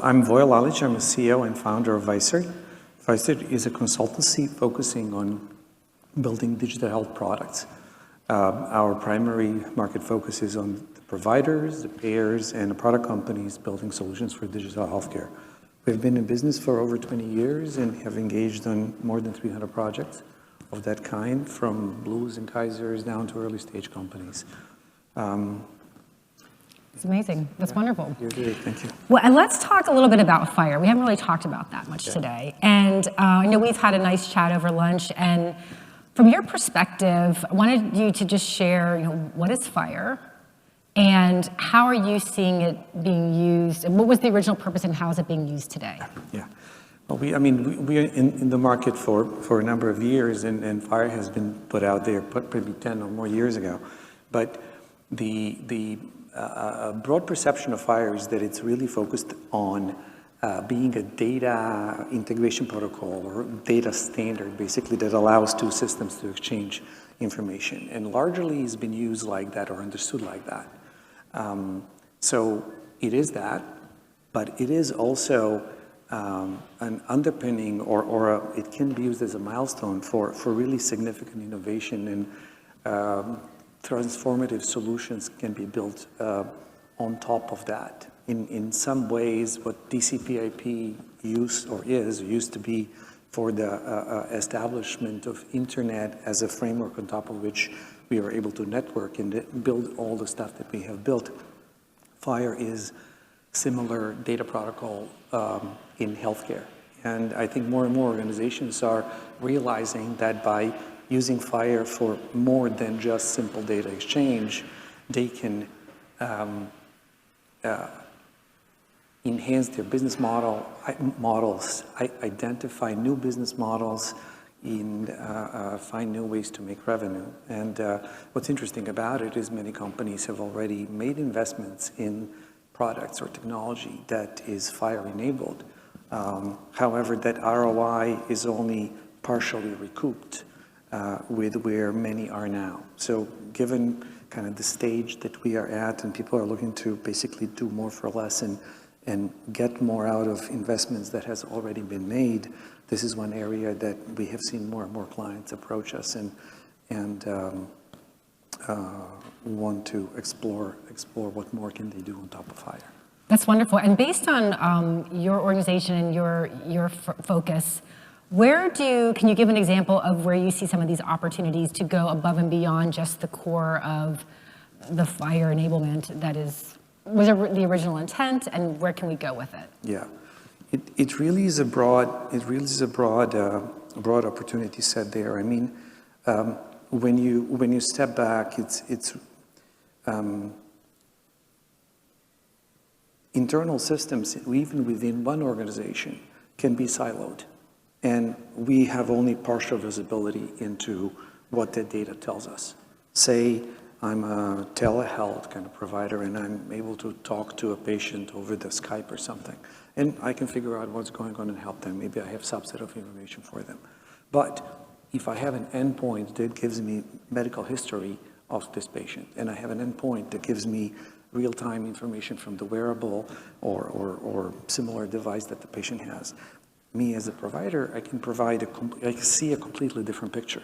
I'm Voja Lalich. I'm a CEO and founder of Vicert. Vicert is a consultancy focusing on building digital health products. Our primary market focus is on the providers, the payers, and the product companies building solutions for digital healthcare. We've been in business for over 20 years and have engaged on more than 300 projects of that kind, from Blues and Kaisers down to early stage companies. It's amazing. That's wonderful. You're good. Thank you. Well, and let's talk a little bit about FHIR. We haven't really talked about that much today. And I know we've had a nice chat over lunch. And from your perspective, I wanted you to just share, what is FHIR? And how are you seeing it being used? And what was the original purpose and how is it being used today? Yeah. Well, we are in the market for a number of years, and FHIR has been put out there probably 10 or more years ago. But the broad perception of FHIR is that it's really focused on being a data integration protocol or data standard, basically, that allows two systems to exchange information. And largely has been used like that or understood like that. So it is that, but it is also an underpinning or it can be used as a milestone for really significant innovation, and transformative solutions can be built on top of that. In some ways, what TCP/IP used to be for the establishment of internet as a framework on top of which we are able to network and build all the stuff that we have built. FHIR is similar data protocol in healthcare. And I think more and more organizations are realizing that by using FHIR for more than just simple data exchange, they can enhance their business models, identify new business models, and find new ways to make revenue. And what's interesting about it is many companies have already made investments in products or technology that is FHIR enabled. However, that ROI is only partially recouped with where many are now. So given kind of the stage that we are at, and people are looking to basically do more for less and get more out of investments that has already been made, this is one area that we have seen more and more clients approach us and want to explore what more can they do on top of FHIR. That's wonderful. And based on your organization and your focus, can you give an example of where you see some of these opportunities to go above and beyond just the core of the FHIR enablement was the original intent, and where can we go with it? Yeah, it really is a broad opportunity set there. I mean, when you step back, it's internal systems, even within one organization, can be siloed. And we have only partial visibility into what that data tells us. Say I'm a telehealth kind of provider and I'm able to talk to a patient over the Skype or something. And I can figure out what's going on and help them. Maybe I have subset of information for them. But if I have an endpoint that gives me medical history of this patient, and I have an endpoint that gives me real-time information from the wearable or similar device that the patient has, me as a provider, I can see a completely different picture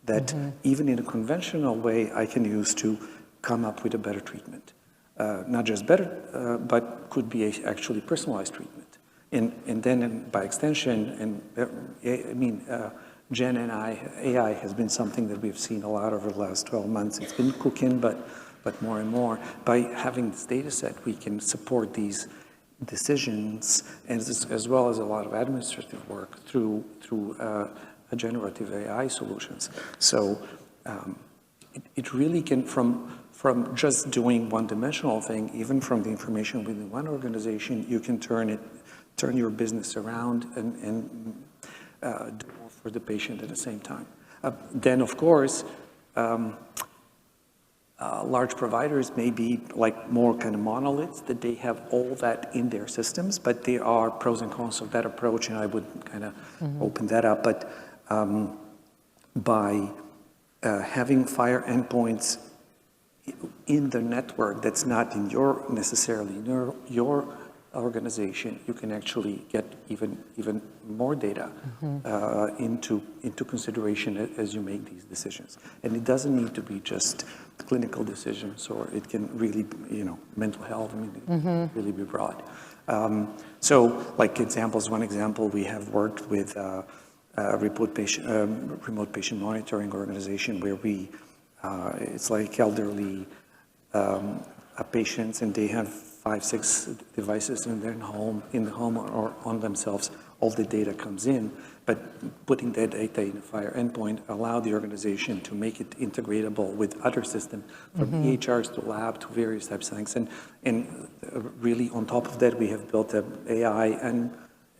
that even in a conventional way I can use to come up with a better treatment. Not just better, but could be actually personalized treatment. And then by extension, Gen AI has been something that we've seen a lot over the last 12 months. It's been cooking, but more and more. By having this data set, we can support these decisions, and as well as a lot of administrative work through generative AI solutions. So it really can, from just doing one-dimensional thing, even from the information within one organization, you can turn your business around and do more for the patient at the same time. Then, of course, large providers may be like more kind of monoliths, that they have all that in their systems, but there are pros and cons of that approach, and I would kind of open that up. But by having FHIR endpoints in the network that's not in necessarily your organization, you can actually get even more data into consideration as you make these decisions. And it doesn't need to be just clinical decisions, or it can really, mental health, it can really be broad. So like one example, we have worked with a remote patient monitoring organization where it's like elderly patients, and they have 5-6 devices in their home, or on themselves. All the data comes in, but putting that data in a FHIR endpoint allowed the organization to make it integratable with other systems, from EHRs to lab to various types of things. And really on top of that, we have built AI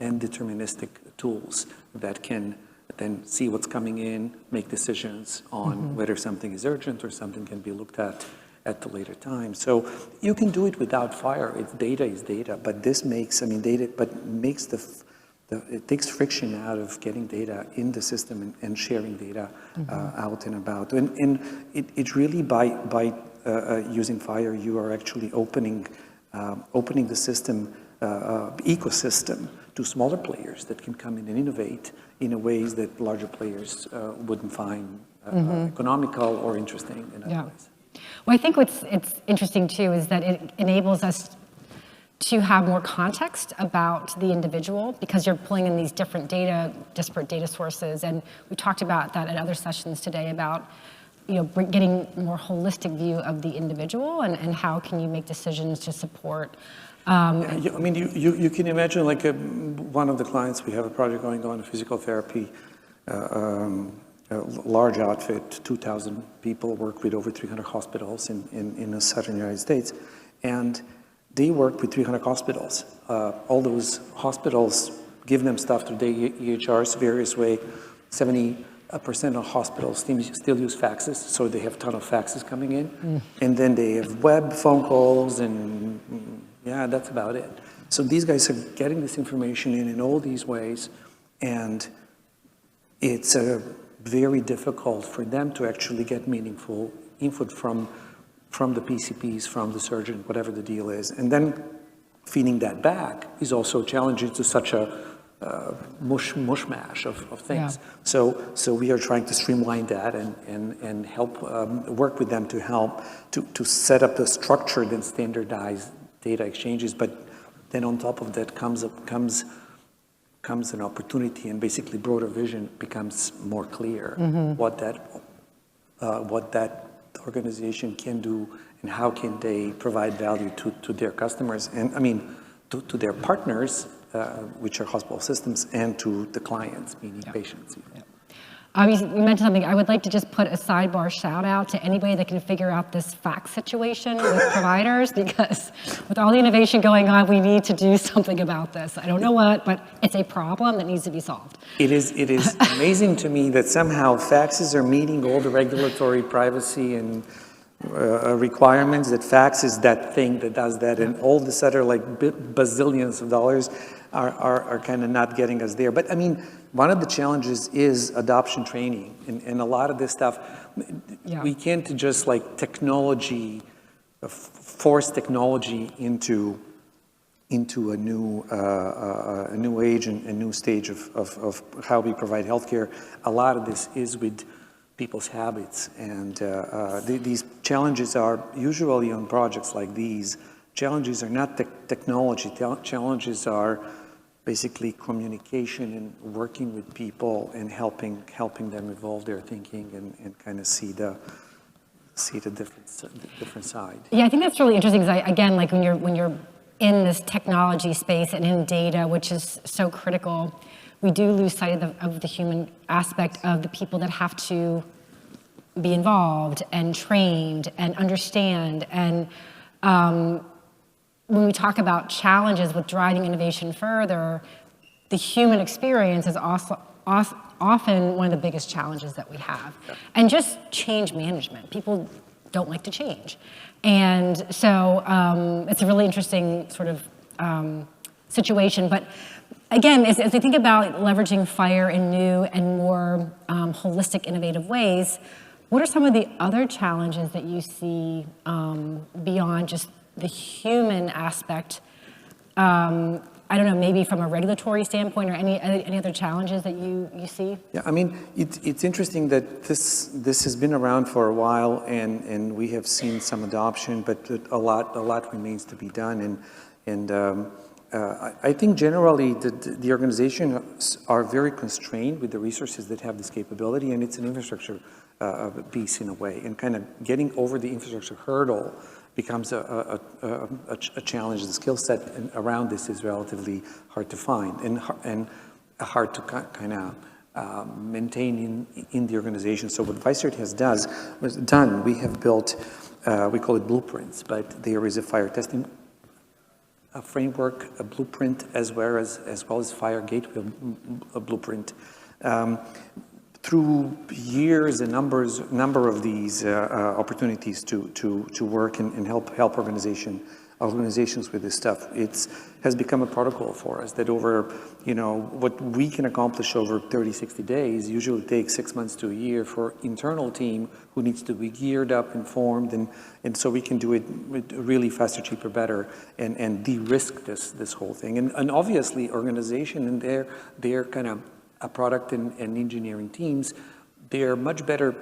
and deterministic tools that can then see what's coming in, make decisions on whether something is urgent or something can be looked at the later time. So you can do it without FHIR. It's data is data, but this makes, it takes friction out of getting data in the system and sharing data out and about. And it really, by using FHIR, you are actually opening the system ecosystem to smaller players that can come in and innovate in ways that larger players wouldn't find economical or interesting in other ways. Well, I think it's interesting too is that it enables us to have more context about the individual, because you're pulling in these disparate data sources, and we talked about that at other sessions today about getting more holistic view of the individual and how can you make decisions to support. You can imagine like one of the clients, we have a project going on, a physical therapy. A large outfit, 2,000 people, work with over 300 hospitals in the southern United States. And they work with 300 hospitals. All those hospitals give them stuff through their EHRs various way. 70% of hospitals still use faxes, so they have a ton of faxes coming in. And then they have web phone calls, and that's about it. So these guys are getting this information in all these ways, and it's very difficult for them to actually get meaningful input from the PCPs, from the surgeon, whatever the deal is. And then feeding that back is also challenging to such a mushmash of things. Yeah. So we are trying to streamline that and help work with them to help to set up the structured and standardized data exchanges. But then on top of that comes an opportunity, and basically broader vision becomes more clear what that organization can do and how can they provide value to their customers, and to their partners, which are hospital systems, and to the clients, meaning patients. You mentioned something. I would like to just put a sidebar shout out to anybody that can figure out this fax situation with providers, because with all the innovation going on, we need to do something about this. I don't know what, but it's a problem that needs to be solved. It is amazing to me that somehow faxes are meeting all the regulatory privacy and requirements, that fax is that thing that does that, and all this other bazillions of dollars are kind of not getting us there. But one of the challenges is adoption training, and a lot of this stuff, we can't just force technology into a new age and a new stage of how we provide healthcare. A lot of this is with people's habits, and these challenges are usually on projects like these. Challenges are not technology. Challenges are basically communication and working with people and helping them evolve their thinking and kind of see the different side. Yeah, I think that's really interesting, because again, when you're in this technology space and in data, which is so critical, we do lose sight of the human aspect of the people that have to be involved and trained and understand. And when we talk about challenges with driving innovation further, the human experience is also often one of the biggest challenges that we have. Yeah. And just change management. People don't like to change. And so it's a really interesting sort of situation. But again, as I think about leveraging FHIR in new and more holistic, innovative ways, what are some of the other challenges that you see beyond just the human aspect I don't know, maybe from a regulatory standpoint or any other challenges that you see? Yeah, I mean, it's interesting that this has been around for a while, and we have seen some adoption, but a lot remains to be done. I think generally the organizations are very constrained with the resources that have this capability, and it's an infrastructure piece in a way, and kind of getting over the infrastructure hurdle becomes a challenge. The skill set around this is relatively hard to find and hard to kind of maintain in the organization. So what Vicert has done, we have built, we call it blueprints, but there is a FHIR testing framework, a blueprint, as well as FHIR gateway blueprint. Through years and number of these opportunities to work and help organizations with this stuff, has become a protocol for us that over, what we can accomplish over 30, 60 days usually takes 6 months to a year for internal team who needs to be geared up, informed, and so we can do it really faster, cheaper, better, and de-risk this whole thing. And obviously organization and their kind of product and engineering teams, they're much better.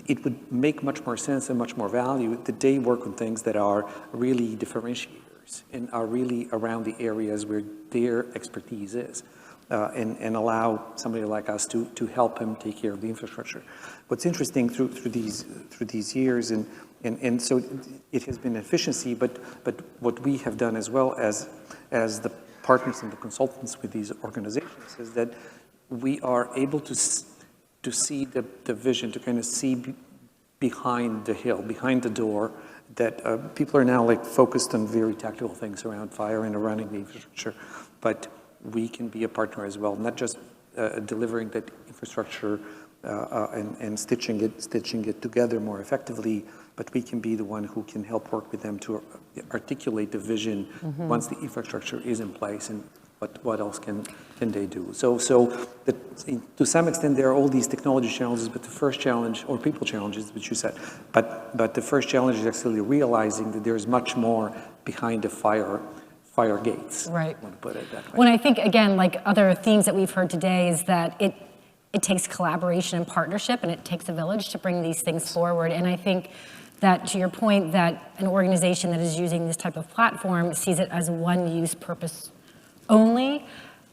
It would make much more sense and much more value that they work on things that are really differentiators and are really around the areas where their expertise is, and allow somebody like us to help them take care of the infrastructure. What's interesting through these years, and so it has been efficiency, but what we have done as well as the partners and the consultants with these organizations is that we are able to see the vision, to kind of see behind the hill, behind the door, that people are now like focused on very tactical things around FHIR and running the infrastructure, but we can be a partner as well, not just delivering that infrastructure and stitching it together more effectively, but we can be the one who can help work with them to articulate the vision once the infrastructure is in place, and what else can they do? So to some extent, there are all these technology challenges, but the first challenge, or people challenges, which you said, but the first challenge is actually realizing that there's much more behind the FHIR gates. Right. I want to put it that way. When I think, again, like other themes that we've heard today is that it takes collaboration and partnership, and it takes a village to bring these things forward. And I think that, to your point, that an organization that is using this type of platform sees it as one use purpose only,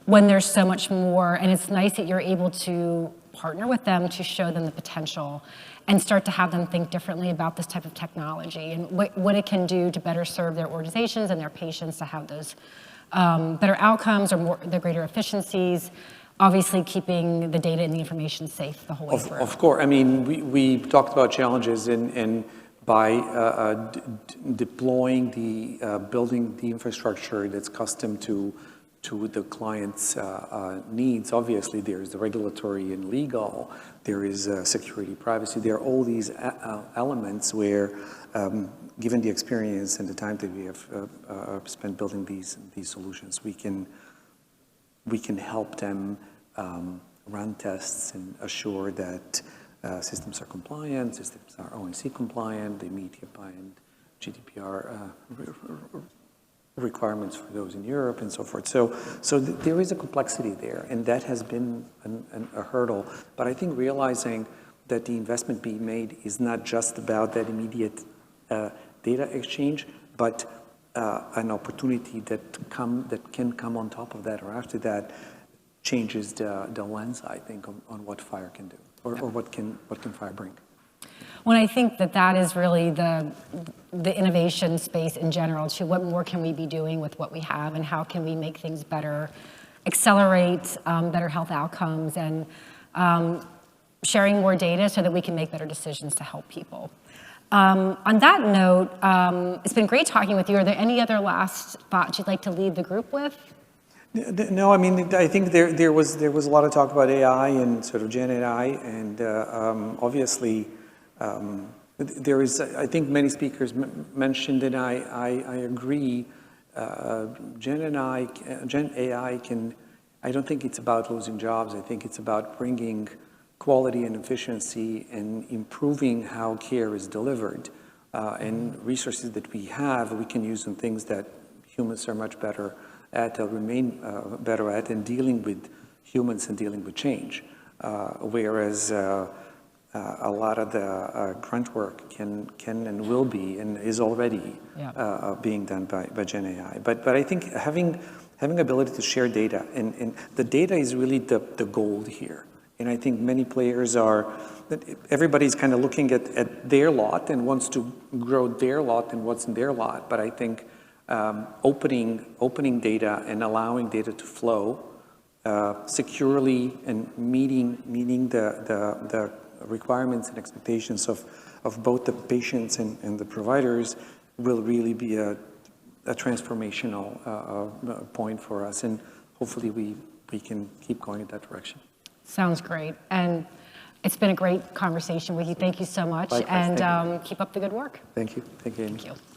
when there's so much more, and it's nice that you're able to partner with them to show them the potential and start to have them think differently about this type of technology and what it can do to better serve their organizations and their patients, to have those better outcomes or the greater efficiencies, obviously keeping the data and the information safe the whole way through. Of course, I mean, we talked about challenges and by deploying building the infrastructure that's custom to the client's needs. Obviously, there's the regulatory and legal, there is security, privacy, there are all these elements where, given the experience and the time that we have spent building these solutions, we can help them run tests and assure that systems are compliant, systems are ONC compliant, they meet HIPAA and GDPR requirements for those in Europe and so forth. So there is a complexity there, and that has been a hurdle. But I think realizing that the investment being made is not just about that immediate data exchange, but an opportunity that can come on top of that or after that changes the lens, I think, on what FHIR can do, or what can FHIR bring. Well, I think that is really the innovation space in general, to what more can we be doing with what we have, and how can we make things better, accelerate better health outcomes, and sharing more data so that we can make better decisions to help people. On that note, it's been great talking with you. Are there any other last thoughts you'd like to leave the group with? No, I mean, I think there was a lot of talk about AI and sort of Gen AI, and obviously there is, I think many speakers mentioned, and I agree, Gen AI can, I don't think it's about losing jobs. I think it's about bringing quality and efficiency and improving how care is delivered, and resources that we have, we can use on things that humans are much better at, they'll remain better at in dealing with humans and dealing with change. Whereas a lot of the grunt work can and will be and is already being done by Gen AI. But I think having ability to share data, and the data is really the gold here. And I think many players everybody's kind of looking at their lot and wants to grow their lot and what's in their lot. But I think opening data and allowing data to flow securely and meeting the requirements and expectations of both the patients and the providers will really be a transformational point for us. And hopefully we can keep going in that direction. Sounds great. And it's been a great conversation with you. Thank you so much. Likewise, and keep up the good work. Thank you. Thank you, Amy. Thank you.